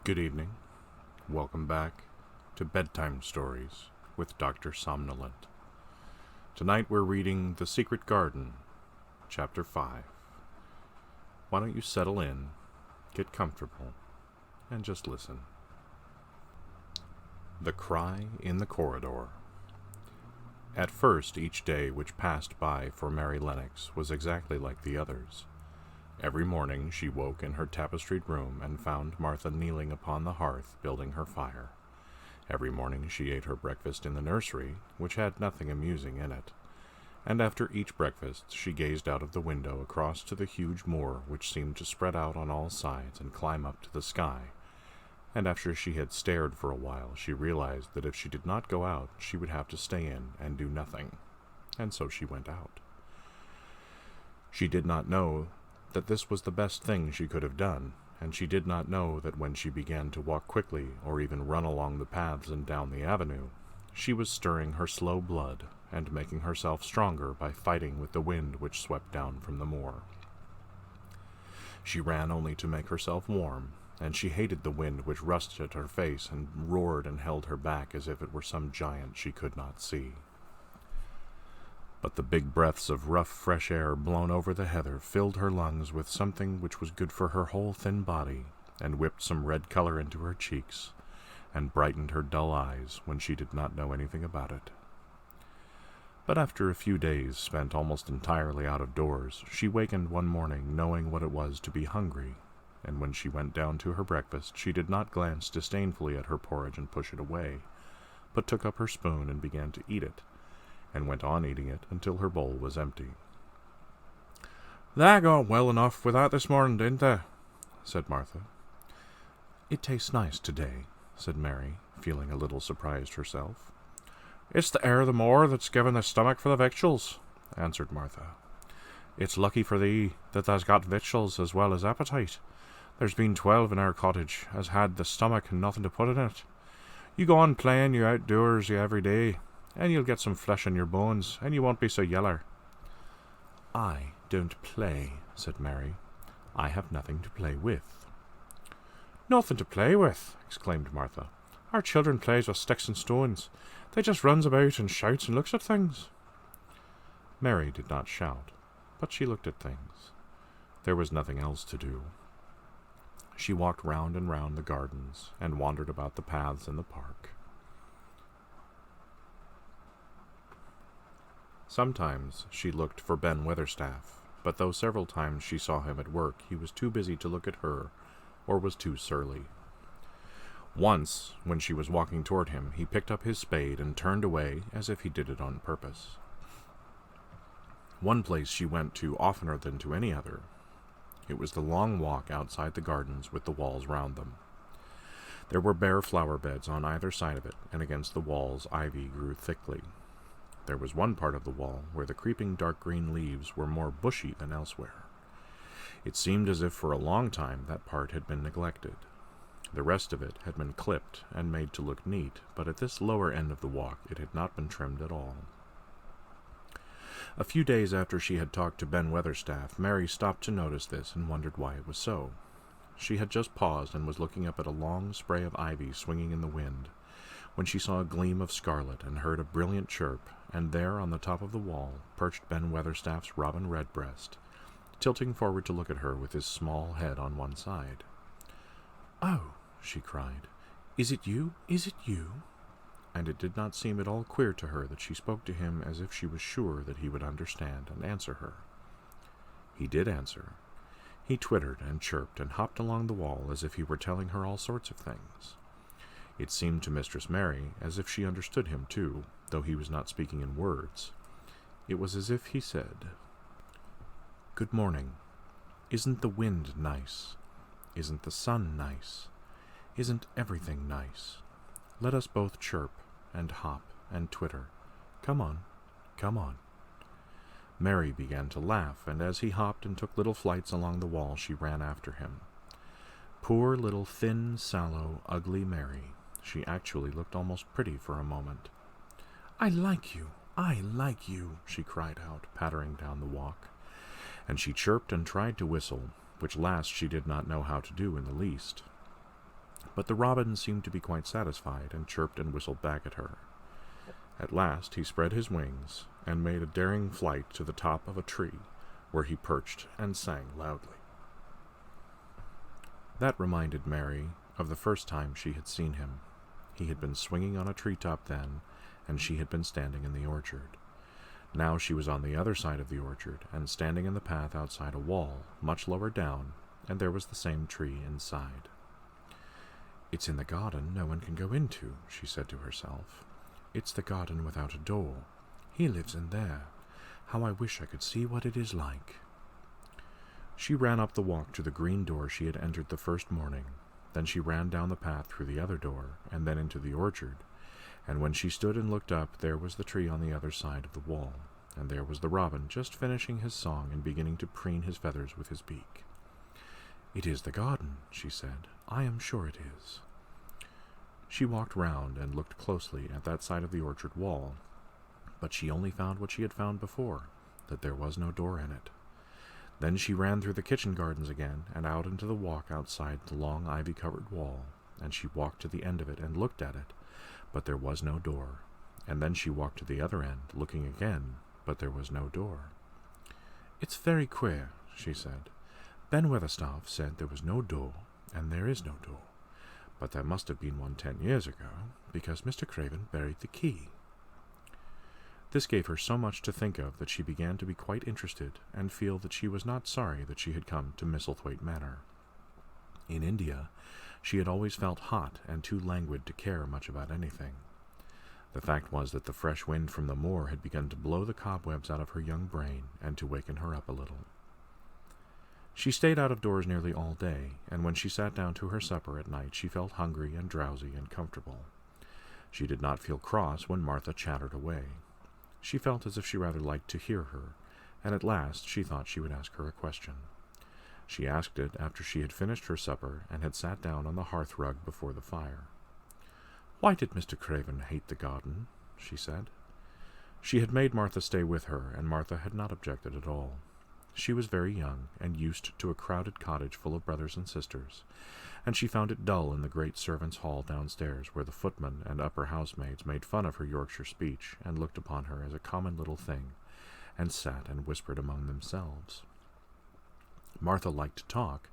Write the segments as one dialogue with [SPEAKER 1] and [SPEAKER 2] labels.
[SPEAKER 1] Good evening. Welcome back to Bedtime Stories with Dr. Somnolent. Tonight we're reading The Secret Garden, Chapter 5. Why don't you settle in, get comfortable, and just listen. The Cry in the Corridor. At first, each day which passed by for Mary Lennox was exactly like the others. Every morning she woke in her tapestried room and found Martha kneeling upon the hearth building her fire. Every morning she ate her breakfast in the nursery, which had nothing amusing in it. And after each breakfast she gazed out of the window across to the huge moor which seemed to spread out on all sides and climb up to the sky. And after she had stared for a while she realized that if she did not go out she would have to stay in and do nothing. And so she went out. She did not know that this was the best thing she could have done, and she did not know that when she began to walk quickly or even run along the paths and down the avenue, she was stirring her slow blood and making herself stronger by fighting with the wind which swept down from the moor. She ran only to make herself warm, and she hated the wind which rushed at her face and roared and held her back as if it were some giant she could not see. But the big breaths of rough, fresh air blown over the heather filled her lungs with something which was good for her whole thin body, and whipped some red color into her cheeks, and brightened her dull eyes when she did not know anything about it. But after a few days spent almost entirely out of doors, she wakened one morning knowing what it was to be hungry, and when she went down to her breakfast she did not glance disdainfully at her porridge and push it away, but took up her spoon and began to eat it, and went on eating it until her bowl was empty. "They got well enough with that this morning, didn't they?" said Martha. "It tastes nice today," said Mary, feeling a little surprised herself. "It's the air of the moor that's given the stomach for the victuals," answered Martha. "It's lucky for thee that thou's got victuals as well as appetite. There's been 12 in our cottage as had the stomach and nothing to put in it. You go on playing you outdoors every day, and you'll get some flesh in your bones, and you won't be so yeller." "I don't play," said Mary. "I have nothing to play with." "Nothing to play with!" exclaimed Martha. "Our children plays with sticks and stones. They just runs about and shouts and looks at things." Mary did not shout, but she looked at things. There was nothing else to do. She walked round and round the gardens, and wandered about the paths in the park. Sometimes she looked for Ben Weatherstaff, but though several times she saw him at work, he was too busy to look at her, or was too surly. Once, when she was walking toward him, he picked up his spade and turned away as if he did it on purpose. One place she went to oftener than to any other. It was the long walk outside the gardens with the walls round them. There were bare flower beds on either side of it, and against the walls ivy grew thickly. There was one part of the wall where the creeping dark green leaves were more bushy than elsewhere. It seemed as if for a long time that part had been neglected. The rest of it had been clipped and made to look neat, but at this lower end of the walk it had not been trimmed at all. A few days after she had talked to Ben Weatherstaff, Mary stopped to notice this and wondered why it was so. She had just paused and was looking up at a long spray of ivy swinging in the wind, when she saw a gleam of scarlet and heard a brilliant chirp, and there on the top of the wall perched Ben Weatherstaff's robin redbreast, tilting forward to look at her with his small head on one side. "Oh," she cried, "is it you? Is it you?" And it did not seem at all queer to her that she spoke to him as if she was sure that he would understand and answer her. He did answer. He twittered and chirped and hopped along the wall as if he were telling her all sorts of things. It seemed to Mistress Mary as if she understood him too, though he was not speaking in words. It was as if he said, "Good morning. Isn't the wind nice? Isn't the sun nice? Isn't everything nice? Let us both chirp and hop and twitter. Come on, come on." Mary began to laugh, and as he hopped and took little flights along the wall she ran after him. Poor little thin, sallow, ugly Mary. She actually looked almost pretty for a moment. "I like you, I like you," she cried out, pattering down the walk. And she chirped and tried to whistle, which last she did not know how to do in the least. But the robin seemed to be quite satisfied, and chirped and whistled back at her. At last he spread his wings, and made a daring flight to the top of a tree, where he perched and sang loudly. That reminded Mary of the first time she had seen him. He had been swinging on a treetop then, and she had been standing in the orchard. Now she was on the other side of the orchard, and standing in the path outside a wall, much lower down, and there was the same tree inside. "It's in the garden no one can go into," she said to herself. "It's the garden without a door. He lives in there. How I wish I could see what it is like." She ran up the walk to the green door she had entered the first morning. Then she ran down the path through the other door, and then into the orchard. And when she stood and looked up, there was the tree on the other side of the wall, and there was the robin just finishing his song and beginning to preen his feathers with his beak. "It is the garden," she said. "I am sure it is." She walked round and looked closely at that side of the orchard wall, but she only found what she had found before, that there was no door in it. Then she ran through the kitchen gardens again, and out into the walk outside the long ivy-covered wall, and she walked to the end of it and looked at it, but there was no door. And then she walked to the other end, looking again, but there was no door. "It's very queer," she said. "Ben Weatherstaff said there was no door, and there is no door. But there must have been one 10 years ago, because Mr. Craven buried the key." This gave her so much to think of that she began to be quite interested, and feel that she was not sorry that she had come to Misselthwaite Manor. In India, she had always felt hot and too languid to care much about anything. The fact was that the fresh wind from the moor had begun to blow the cobwebs out of her young brain, and to waken her up a little. She stayed out of doors nearly all day, and when she sat down to her supper at night she felt hungry and drowsy and comfortable. She did not feel cross when Martha chattered away. She felt as if she rather liked to hear her, and at last she thought she would ask her a question. She asked it after she had finished her supper and had sat down on the hearth-rug before the fire. "Why did Mr. Craven hate the garden?" she said. She had made Martha stay with her, and Martha had not objected at all. She was very young, and used to a crowded cottage full of brothers and sisters, and she found it dull in the great servants' hall downstairs, where the footmen and upper housemaids made fun of her Yorkshire speech, and looked upon her as a common little thing, and sat and whispered among themselves. Martha liked to talk,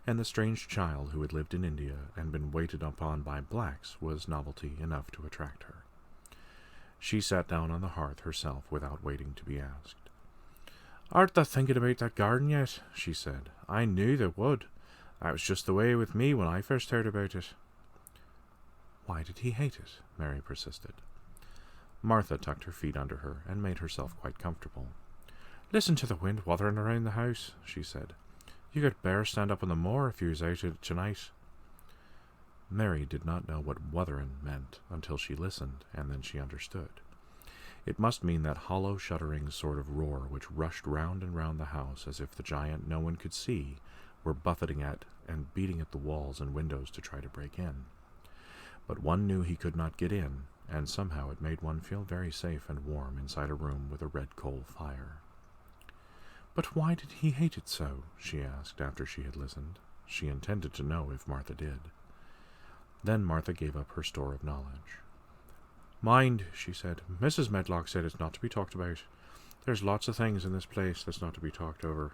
[SPEAKER 1] and the strange child who had lived in India and been waited upon by blacks was novelty enough to attract her. She sat down on the hearth herself without waiting to be asked. "Art thou thinking about that garden yet?" she said. "I knew thou would. That was just the way with me when I first heard about it." "Why did he hate it?" Mary persisted. Martha tucked her feet under her and made herself quite comfortable. "Listen to the wind wuthering around the house," she said. "You could bear stand up on the moor if you was out tonight." Mary did not know what wuthering meant until she listened, and then she understood. It must mean that hollow, shuddering sort of roar which rushed round and round the house as if the giant no one could see were buffeting at and beating at the walls and windows to try to break in. But one knew he could not get in, and somehow it made one feel very safe and warm inside a room with a red coal fire. "But why did he hate it so?" she asked after she had listened. She intended to know if Martha did. Then Martha gave up her store of knowledge. "Mind," she said, "Mrs. Medlock said it's not to be talked about. There's lots of things in this place that's not to be talked over.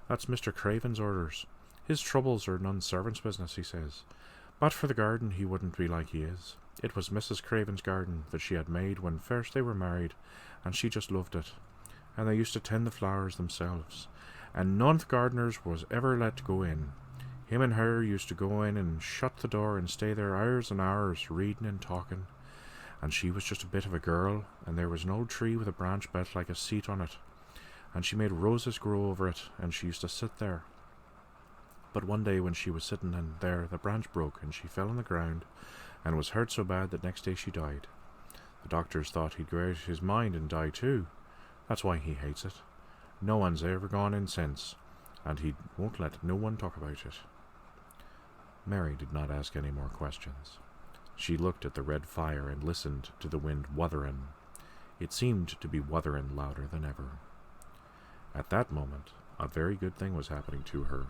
[SPEAKER 1] That's Mr. Craven's orders. His troubles are none servant's business, he says. But for the garden he wouldn't be like he is. It was Mrs. Craven's garden that she had made when first they were married, and she just loved it. And they used to tend the flowers themselves, and none of the gardeners was ever let go in. Him and her used to go in and shut the door and stay there hours and hours, reading and talking. And she was just a bit of a girl, and there was an old tree with a branch bent like a seat on it, and she made roses grow over it, and she used to sit there. But one day when she was sitting in there, the branch broke, and she fell on the ground, and was hurt so bad that next day she died. The doctors thought he'd go out of his mind and die too. That's why he hates it. No one's ever gone in since, and he won't let no one talk about it." Mary did not ask any more questions. She looked at the red fire and listened to the wind wuthering. It seemed to be wuthering louder than ever. At that moment, a very good thing was happening to her.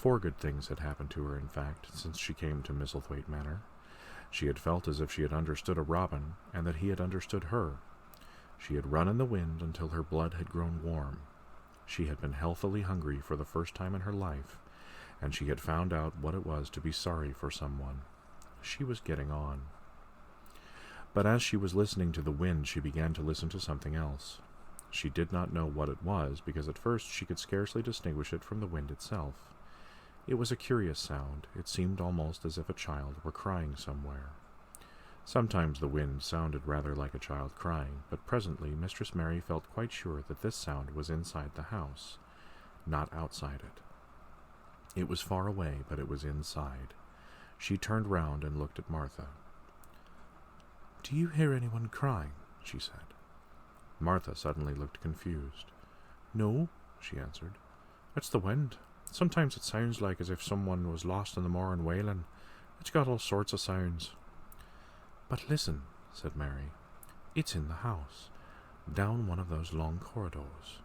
[SPEAKER 1] 4 good things had happened to her, in fact, since she came to Misselthwaite Manor. She had felt as if she had understood a robin, and that he had understood her. She had run in the wind until her blood had grown warm. She had been healthily hungry for the first time in her life, and she had found out what it was to be sorry for someone. She was getting on. But as she was listening to the wind, she began to listen to something else. She did not know what it was, because at first she could scarcely distinguish it from the wind itself. It was a curious sound. It seemed almost as if a child were crying somewhere. Sometimes the wind sounded rather like a child crying, but presently Mistress Mary felt quite sure that this sound was inside the house, not outside it. It was far away, but it was inside. She turned round and looked at Martha. "Do you hear anyone crying?" she said. Martha suddenly looked confused. "No," she answered. "It's the wind. Sometimes it sounds like as if someone was lost in the moor and wailing. It's got all sorts of sounds." "But listen," said Mary. "It's in the house, down one of those long corridors."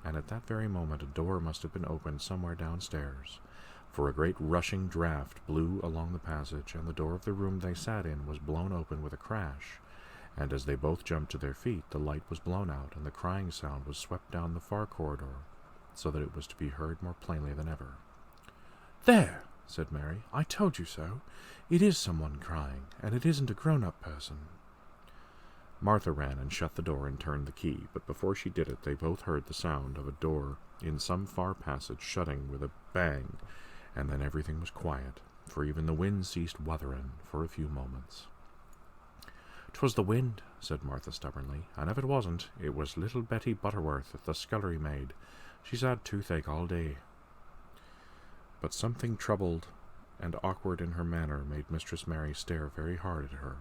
[SPEAKER 1] And at that very moment a door must have been opened somewhere downstairs, for a great rushing draught blew along the passage, and the door of the room they sat in was blown open with a crash, and as they both jumped to their feet, the light was blown out, and the crying sound was swept down the far corridor, so that it was to be heard more plainly than ever. "There!" said Mary. "I told you so. It is someone crying, and it isn't a grown-up person." Martha ran and shut the door and turned the key, but before she did it they both heard the sound of a door in some far passage shutting with a bang, and then everything was quiet, for even the wind ceased wuthering for a few moments. "'Twas the wind," said Martha stubbornly, "and if it wasn't, it was little Betty Butterworth, the scullery maid. She's had toothache all day." But something troubled and awkward in her manner made Mistress Mary stare very hard at her.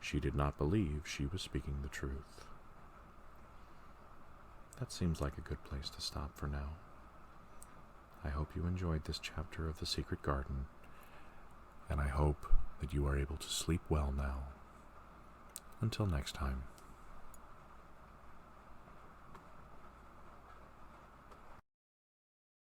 [SPEAKER 1] She did not believe she was speaking the truth. That seems like a good place to stop for now. I hope you enjoyed this chapter of The Secret Garden, and I hope that you are able to sleep well now. Until next time.